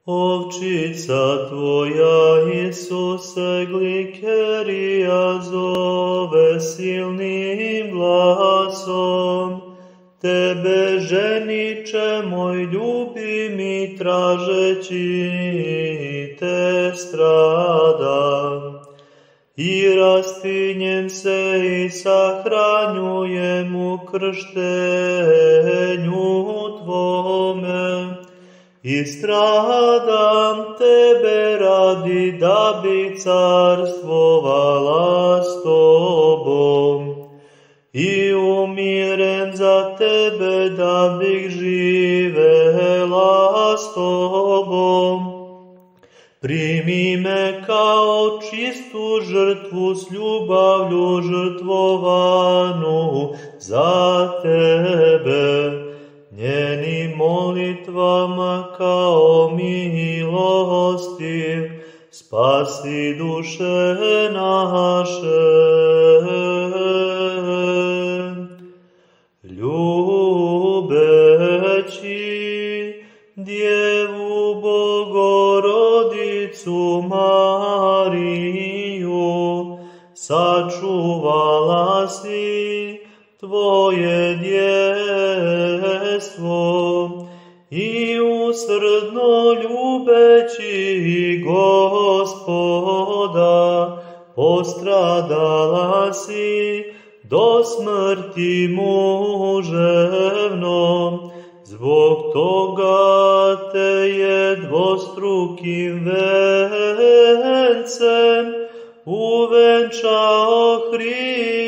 Ovčica tvoja, Isuse, glikerija zove silnim glasom. Tebe, ženiče moj ljubimi, tražeći te stradam. I rastinjem se i sahranjujem u krštenju tvome. I stradam tebe radi, da bi carstvovala s tobom. I umirem za tebe, da bih živela s tobom. Primi me kao čistu žrtvu, s ljubavlju žrtvovanu za tebe. Njenim molitvama kao milostiv, spasi duše naše. Ljubeći Djevu Bogorodicu Mariju, sačuvala si tvoje djestvo i usrdno ljubeći Gospoda, postradala si do smrti muževnom. Zbog toga te je dvostrukim vencem uvenčao Hristos.